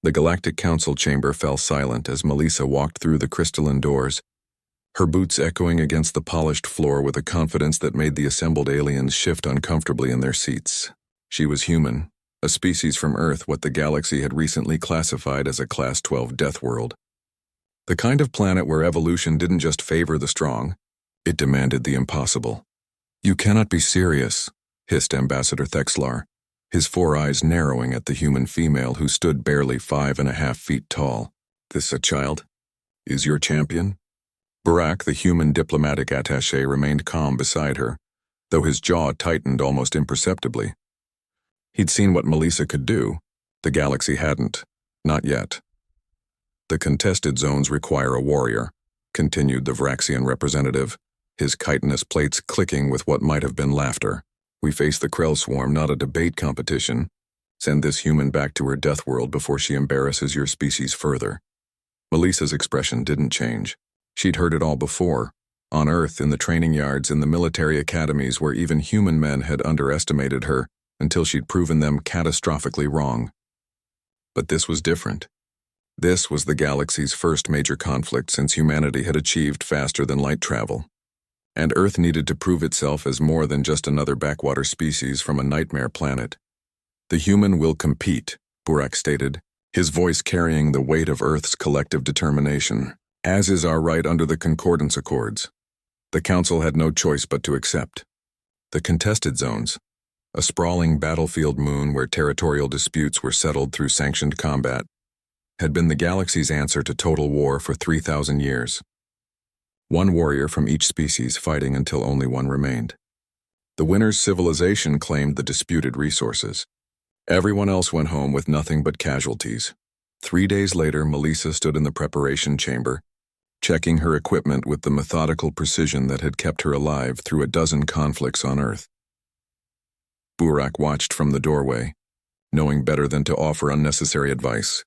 The Galactic Council chamber fell silent as Melissa walked through the crystalline doors, her boots echoing against the polished floor with a confidence that made the assembled aliens shift uncomfortably in their seats. She was human, a species from Earth, what the galaxy had recently classified as a Class 12 Deathworld. The kind of planet where evolution didn't just favor the strong, it demanded the impossible. "You cannot be serious," hissed Ambassador Thexlar, his four eyes narrowing at the human female who stood barely 5.5 feet tall. "This a child? Is your champion?" Burak, the human diplomatic attaché, remained calm beside her, though his jaw tightened almost imperceptibly. He'd seen what Melissa could do. The galaxy hadn't. Not yet. "The contested zones require a warrior," continued the Vraxian representative, his chitinous plates clicking with what might have been laughter. "We face the Krell swarm, not a debate competition. Send this human back to her death world before she embarrasses your species further." Melissa's expression didn't change. She'd heard it all before, on Earth, in the training yards, in the military academies where even human men had underestimated her until she'd proven them catastrophically wrong. But this was different. This was the galaxy's first major conflict since humanity had achieved faster-than-light travel. And Earth needed to prove itself as more than just another backwater species from a nightmare planet. "The human will compete," Burak stated, his voice carrying the weight of Earth's collective determination, "as is our right under the Concordance Accords." The Council had no choice but to accept. The contested zones, a sprawling battlefield moon where territorial disputes were settled through sanctioned combat, had been the galaxy's answer to total war for 3,000 years. One warrior from each species fighting until only one remained. The winner's civilization claimed the disputed resources. Everyone else went home with nothing but casualties. 3 days later, Melissa stood in the preparation chamber, checking her equipment with the methodical precision that had kept her alive through a dozen conflicts on Earth. Burak watched from the doorway, knowing better than to offer unnecessary advice.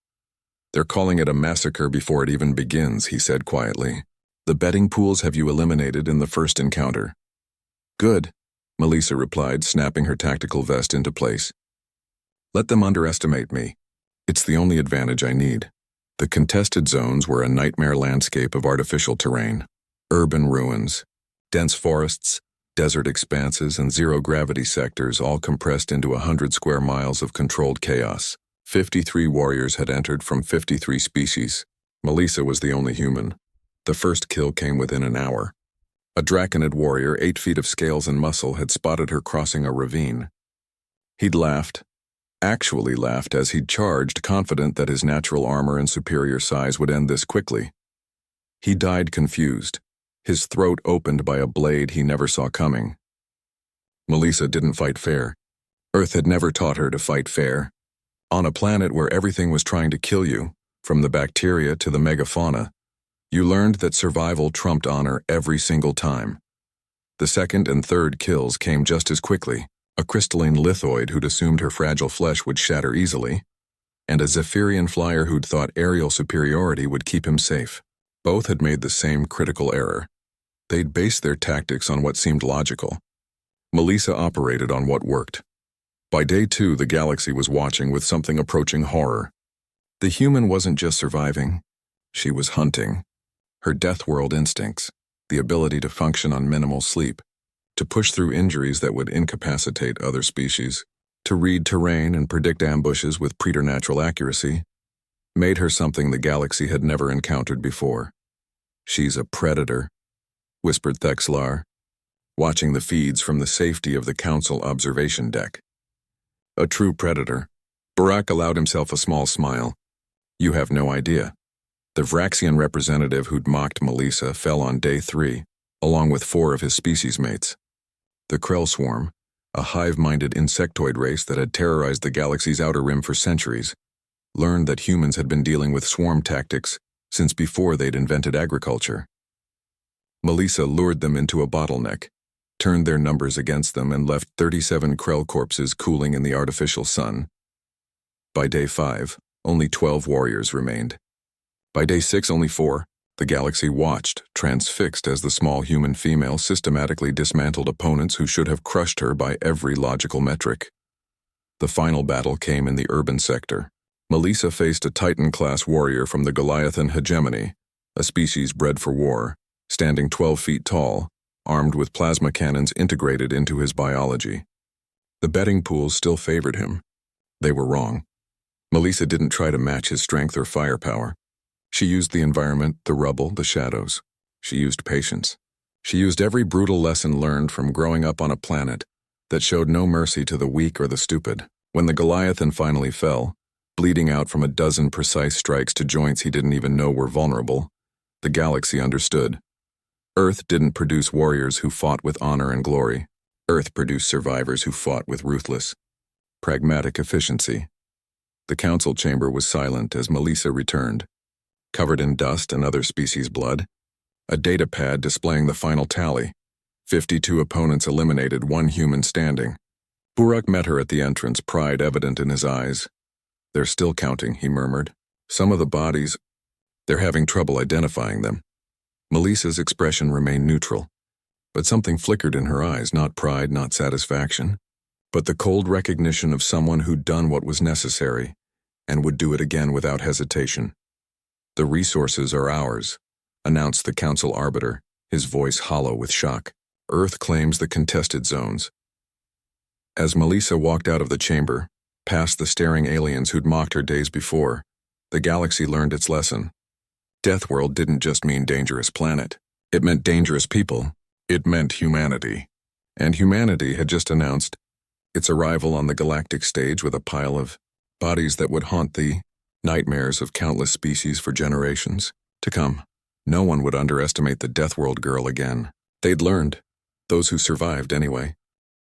"They're calling it a massacre before it even begins," he said quietly. "The betting pools have you eliminated in the first encounter." "Good," Melissa replied, snapping her tactical vest into place. "Let them underestimate me. It's the only advantage I need." The contested zones were a nightmare landscape of artificial terrain, urban ruins, dense forests, desert expanses, and zero-gravity sectors all compressed into 100 square miles of controlled chaos. 53 warriors had entered from 53 species. Melissa was the only human. The first kill came within an hour. A draconid warrior, 8 feet of scales and muscle, had spotted her crossing a ravine. He'd laughed, actually laughed, as he'd charged, confident that his natural armor and superior size would end this quickly. He died confused, his throat opened by a blade he never saw coming. Melissa didn't fight fair. Earth had never taught her to fight fair. On a planet where everything was trying to kill you, from the bacteria to the megafauna, you learned that survival trumped honor every single time. The second and third kills came just as quickly. A crystalline lithoid who'd assumed her fragile flesh would shatter easily, and a Zephyrian flyer who'd thought aerial superiority would keep him safe. Both had made the same critical error. They'd based their tactics on what seemed logical. Melissa operated on what worked. By day 2, the galaxy was watching with something approaching horror. The human wasn't just surviving, she was hunting. Her deathworld instincts, the ability to function on minimal sleep, to push through injuries that would incapacitate other species, to read terrain and predict ambushes with preternatural accuracy, made her something the galaxy had never encountered before. "She's a predator," whispered Thexlar, watching the feeds from the safety of the Council observation deck. "A true predator." Burak allowed himself a small smile. "You have no idea." The Vraxian representative who'd mocked Melissa fell on day 3, along with 4 of his species mates. The Krell swarm, a hive-minded insectoid race that had terrorized the galaxy's outer rim for centuries, learned that humans had been dealing with swarm tactics since before they'd invented agriculture. Melissa lured them into a bottleneck, turned their numbers against them, and left 37 Krell corpses cooling in the artificial sun. By day 5, only 12 warriors remained. By day 6, only 4. The galaxy watched, transfixed, as the small human female systematically dismantled opponents who should have crushed her by every logical metric. The final battle came in the urban sector, Melissa faced a Titan-class warrior from the Goliathan hegemony, a species bred for war, standing 12 feet tall, armed with plasma cannons integrated into his biology. The betting pools still favored him. They were wrong. Melissa didn't try to match his strength or firepower. She used the environment, the rubble, the shadows. She used patience. She used every brutal lesson learned from growing up on a planet that showed no mercy to the weak or the stupid. When the Goliathan finally fell, bleeding out from a dozen precise strikes to joints he didn't even know were vulnerable, the galaxy understood. Earth didn't produce warriors who fought with honor and glory. Earth produced survivors who fought with ruthless, pragmatic efficiency. The council chamber was silent as Melissa returned, covered in dust and other species' blood. A data pad displaying the final tally. 52 opponents eliminated, 1 human standing. Burak met her at the entrance, pride evident in his eyes. "They're still counting," he murmured. "Some of the bodies, they're having trouble identifying them." Melissa's expression remained neutral, but something flickered in her eyes, not pride, not satisfaction, but the cold recognition of someone who'd done what was necessary and would do it again without hesitation. "The resources are ours," announced the council arbiter, his voice hollow with shock. "Earth claims the contested zones." As Melissa walked out of the chamber, past the staring aliens who'd mocked her days before, the galaxy learned its lesson. Deathworld didn't just mean dangerous planet. It meant dangerous people. It meant humanity. And humanity had just announced its arrival on the galactic stage with a pile of bodies that would haunt the nightmares of countless species for generations to come. No one would underestimate the Deathworld girl again. They'd learned, those who survived anyway,